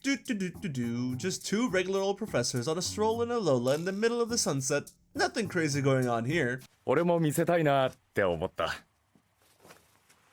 Just two regular old professors on a stroll in Alola in the middle of the sunset. Nothing crazy going on here. 俺も見せたいなって思った。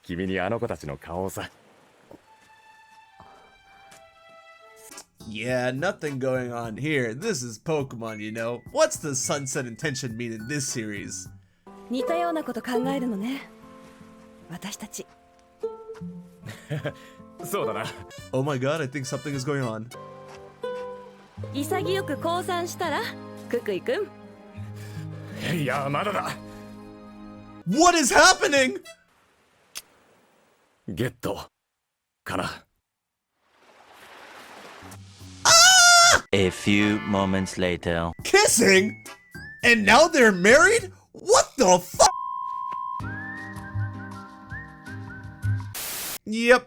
君にあの子たちの顔をさ。Yeah, nothing going on here. This is Pokemon, you know. What's the sunset intention mean in this series? 似たようなこと考えるのね。私たち。そうだな。Oh my god, I think something is going on. 潔く降参したら、ククイくん。いや、まだだ。What is happening? ゲットかな。A few moments later. Kissing? And now they're married? What the fuck? Yep.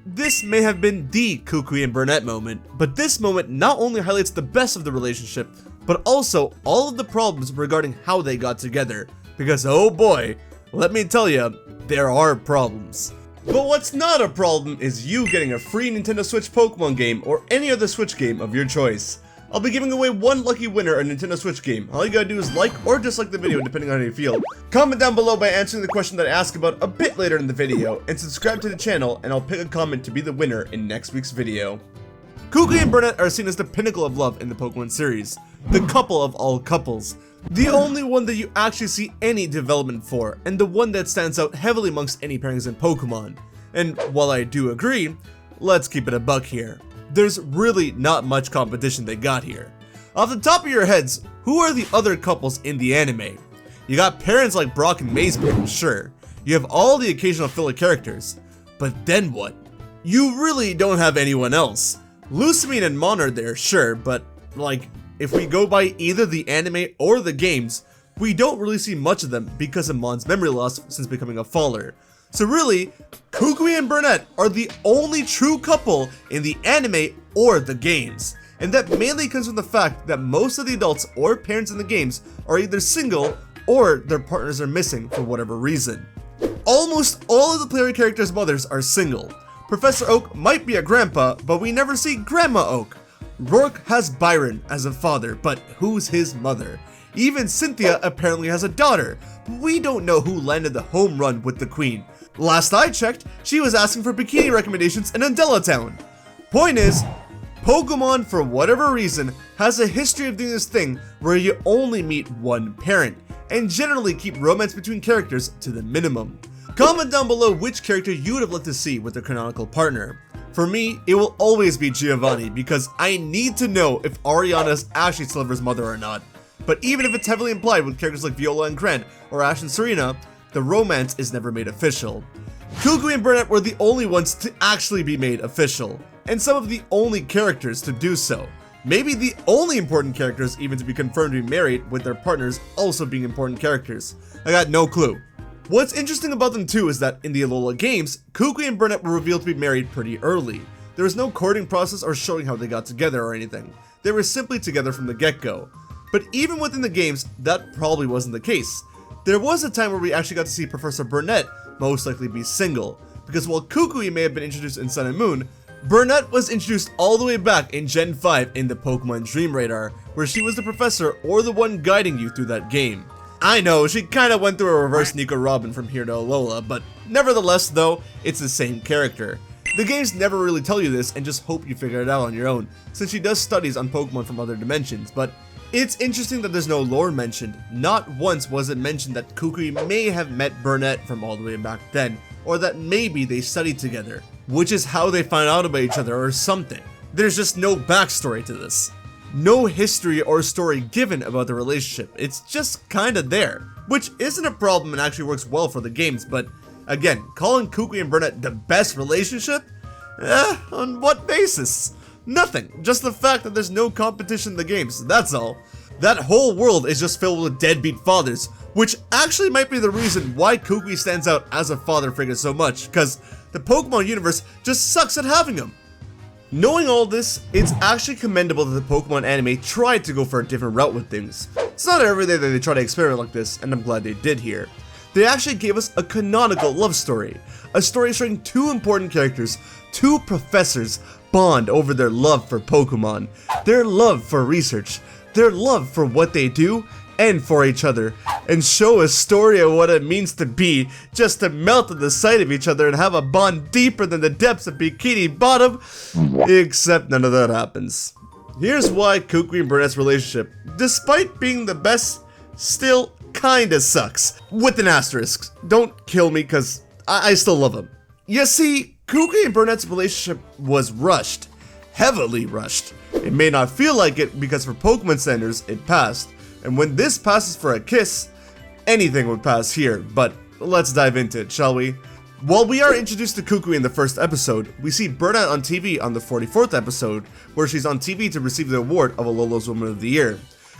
This may have been the Kukui and Burnet moment, but this moment not only highlights the best of the relationship, but also all of the problems regarding how they got together. Because oh boy, let me tell you, there are problems. But what's not a problem is you getting a free Nintendo Switch Pokemon game or any other Switch game of your choice. I'll be giving away one lucky winner a Nintendo Switch game. All you gotta do is like or dislike the video depending on how you feel. Comment down below by answering the question that I ask about a bit later in the video, and subscribe to the channel and I'll pick a comment to be the winner in next week's video. Kukui and Burnet are seen as the pinnacle of love in the Pokemon series, the couple of all couples, the only one that you actually see any development for, and the one that stands out heavily amongst any pairings in Pokemon. And while I do agree, let's keep it a buck here. There's really not much competition they got here. Off the top of your heads, who are the other couples in the anime? You got parents like Brock and Mazebear, sure. You have all the occasional filler characters. But then what? You really don't have anyone else. Lucamine and Mon are there, sure, but like, if we go by either the anime or the games, we don't really see much of them because of Mon's memory loss since becoming a faller. So really, Kukui and Burnet are the only true couple in the anime or the games. And that mainly comes from the fact that most of the adults or parents in the games are either single or their partners are missing for whatever reason. Almost all of the player characters' mothers are single. Professor Oak might be a grandpa, but we never see Grandma Oak. Rourke has Byron as a father, but who's his mother? Even Cynthia apparently has a daughter, but we don't know who landed the home run with the queen. Last I checked, she was asking for bikini recommendations in Undella Town. Point is, Pokemon, for whatever reason, has a history of doing this thing where you only meet one parent, and generally keep romance between characters to the minimum. Comment down below which character you would have liked to see with their canonical partner. For me, it will always be Giovanni because I need to know if Ariana is actually Silver's mother or not. But even if it's heavily implied with characters like Viola and Grant or Ash and Serena, the romance is never made official. Kukui and Burnet were the only ones to actually be made official, and some of the only characters to do so. Maybe the only important characters even to be confirmed to be married, with their partners also being important characters. I got no clue. What's interesting about them too is that in the Alola games, Kukui and Burnet were revealed to be married pretty early. There was no courting process or showing how they got together or anything. They were simply together from the get-go. But even within the games, that probably wasn't the case. There was a time where we actually got to see Professor Burnet most likely be single, because while Kukui may have been introduced in Sun and Moon, Burnet was introduced all the way back in Gen 5 in the Pokemon Dream Radar, where she was the professor or the one guiding you through that game. I know, she kinda went through a reverse Nico Robin from here to Alola, but nevertheless though, it's the same character. The games never really tell you this and just hope you figure it out on your own, since she does studies on Pokemon from other dimensions, but it's interesting that there's no lore mentioned. Not once was it mentioned that Kukui may have met Burnet from all the way back then, or that maybe they studied together, which is how they found out about each other or something. There's just no backstory to this. No history or story given about the relationship, it's just kinda there, which isn't a problem and actually works well for the games, but again, calling Kukui and Burnet the best relationship? On what basis? Nothing, just the fact that there's no competition in the games, that's all. That whole world is just filled with deadbeat fathers, which actually might be the reason why Kukui stands out as a father figure so much, because the Pokemon universe just sucks at having them. Knowing all this, it's actually commendable that the Pokemon anime tried to go for a different route with things. It's not every day that they try to experiment like this, and I'm glad they did here. They actually gave us a canonical love story, a story showing two important characters, two professors, bond over their love for Pokemon, their love for research, their love for what they do, and for each other, and show a story of what it means to be just to melt at the sight of each other and have a bond deeper than the depths of Bikini Bottom, except none of that happens. Here's why Kukui and Burnet's relationship, despite being the best, still kinda sucks. With an asterisk. Don't kill me, cause I still love him. You see, Kukui and Burnet's relationship was rushed. Heavily rushed. It may not feel like it because for Pokemon standards, it passed. And when this passes for a kiss, anything would pass here, but let's dive into it, shall we? While we are introduced to Kukui in the first episode, we see Burnet on TV on the 44th episode, where she's on TV to receive the award of Alola's Woman of the Year.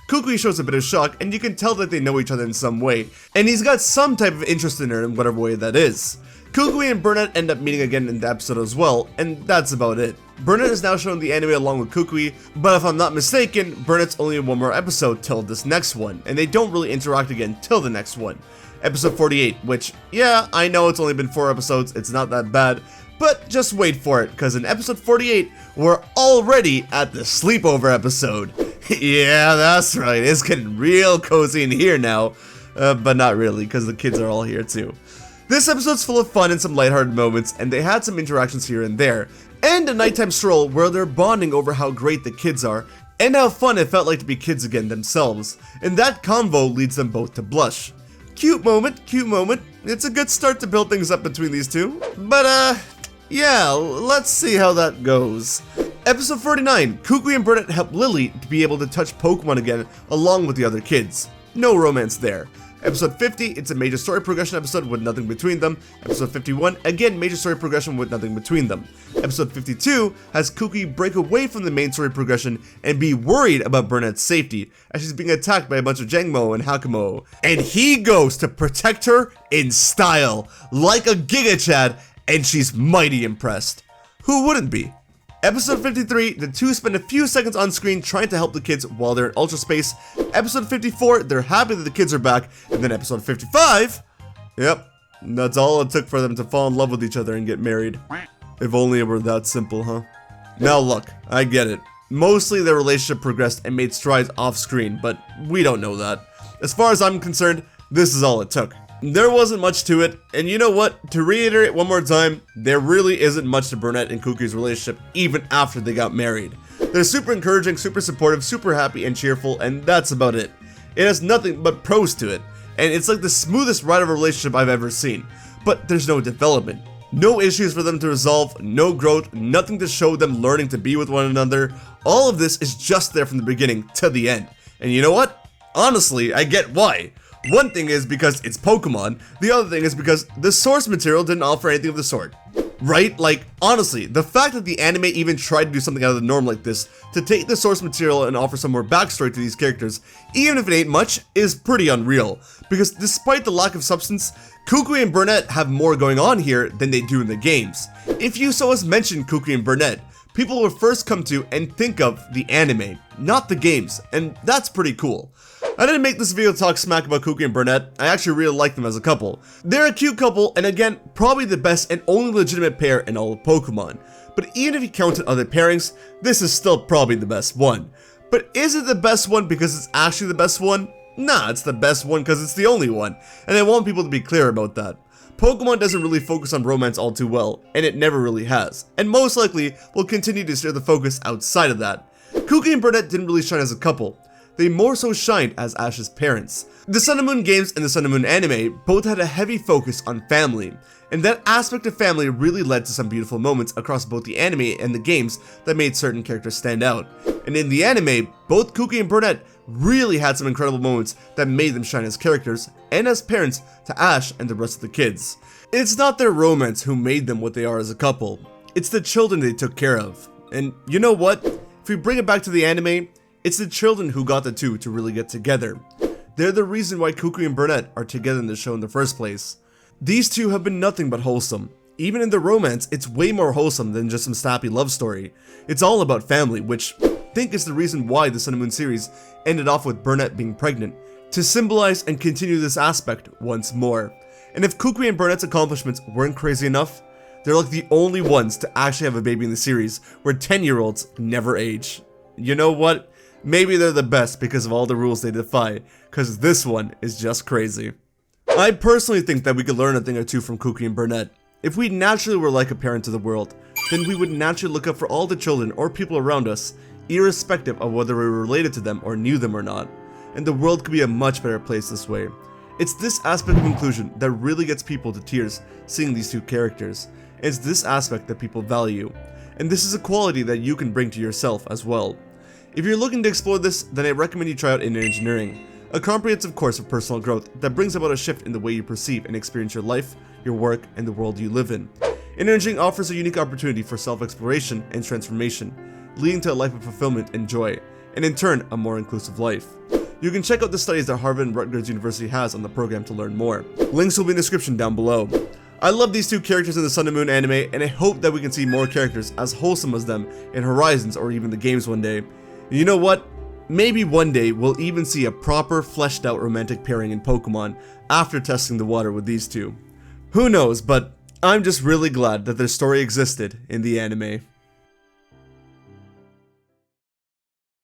Kukui shows a bit of shock, and you can tell that they know each other in some way, and he's got some type of interest in her in whatever way that is. Kukui and Burnet end up meeting again in the episode as well, and that's about it. Burnet is now shown the anime along with Kukui, but if I'm not mistaken, Burnet's only in one more episode till this next one, and they don't really interact again till the next one. Episode 48, which, yeah, I know it's only been 4 episodes, it's not that bad, but just wait for it, because in episode 48, we're already at the sleepover episode. Yeah, that's right, it's getting real cozy in here now, but not really, because the kids are all here too. This episode's full of fun and some lighthearted moments, and they had some interactions here and there, and a nighttime stroll where they're bonding over how great the kids are, and how fun it felt like to be kids again themselves, and that convo leads them both to blush. Cute moment, it's a good start to build things up between these two, but yeah, let's see how that goes. Episode 49, Kukui and Burnet help Rileyy to be able to touch Pokemon again along with the other kids. No romance there. Episode 50, it's a major story progression episode with nothing between them. Episode 51, again major story progression with nothing between them. Episode 52 has Kukui break away from the main story progression and be worried about Burnet's safety as she's being attacked by a bunch of Jangmo and Hakumo. And he goes to protect her in style, like a Giga Chad, and she's mighty impressed. Who wouldn't be? Episode 53, the two spend a few seconds on screen trying to help the kids while they're in Ultra Space. Episode 54, they're happy that the kids are back. And then episode 55, yep, that's all it took for them to fall in love with each other and get married. If only it were that simple, huh? Now look, I get it. Mostly their relationship progressed and made strides off screen, but we don't know that. As far as I'm concerned, this is all it took. There wasn't much to it, and you know what? To reiterate one more time, there really isn't much to Burnet and Kukui's relationship even after they got married. They're super encouraging, super supportive, super happy and cheerful, and that's about it. It has nothing but pros to it, and it's like the smoothest ride of a relationship I've ever seen. But there's no development. No issues for them to resolve, no growth, nothing to show them learning to be with one another. All of this is just there from the beginning to the end. And you know what? Honestly, I get why. One thing is because it's Pokemon, the other thing is because the source material didn't offer anything of the sort. Right? Like, honestly, the fact that the anime even tried to do something out of the norm like this, to take the source material and offer some more backstory to these characters, even if it ain't much, is pretty unreal. Because despite the lack of substance, Kukui and Burnet have more going on here than they do in the games. If you saw us mention Kukui and Burnet, people will first come to and think of the anime, not the games, and that's pretty cool. I didn't make this video to talk smack about Kukui and Burnet, I actually really like them as a couple. They're a cute couple, and again, probably the best and only legitimate pair in all of Pokemon. But even if you counted other pairings, this is still probably the best one. But is it the best one because it's actually the best one? Nah, it's the best one because it's the only one, and I want people to be clear about that. Pokemon doesn't really focus on romance all too well, and it never really has, and most likely will continue to steer the focus outside of that. Kukui and Burnet didn't really shine as a couple. They more so shined as Ash's parents. The Sun and Moon games and the Sun and Moon anime both had a heavy focus on family, and that aspect of family really led to some beautiful moments across both the anime and the games that made certain characters stand out. And in the anime, both Kukui and Burnet really had some incredible moments that made them shine as characters and as parents to Ash and the rest of the kids. It's not their romance who made them what they are as a couple, it's the children they took care of. And you know what? If we bring it back to the anime, it's the children who got the two to really get together. They're the reason why Kukui and Burnet are together in the show in the first place. These two have been nothing but wholesome. Even in the romance, it's way more wholesome than just some snappy love story. It's all about family, which I think is the reason why the Sun and Moon series ended off with Burnet being pregnant, to symbolize and continue this aspect once more. And if Kukui and Burnet's accomplishments weren't crazy enough, They're like the only ones to actually have a baby in the series, where 10-year-olds never age. You know what? Maybe they're the best because of all the rules they defy, because this one is just crazy. I personally think that we could learn a thing or two from Kukui and Burnet. If we naturally were like a parent to the world, then we would naturally look out for all the children or people around us, irrespective of whether we were related to them or knew them or not. And the world could be a much better place this way. It's this aspect of inclusion that really gets people to tears seeing these two characters. It's this aspect that people value. And this is a quality that you can bring to yourself as well. If you're looking to explore this, then I recommend you try out Inner Engineering, a comprehensive course of personal growth that brings about a shift in the way you perceive and experience your life, your work, and the world you live in. Inner Engineering offers a unique opportunity for self-exploration and transformation, leading to a life of fulfillment and joy, and in turn, a more inclusive life. You can check out the studies that Harvard and Rutgers University has on the program to learn more. Links will be in the description down below. I love these two characters in the Sun and Moon anime, and I hope that we can see more characters as wholesome as them in Horizons or even the games one day. You know what? Maybe one day we'll even see a proper fleshed out romantic pairing in Pokemon after testing the water with these two. Who knows, but I'm just really glad that their story existed in the anime.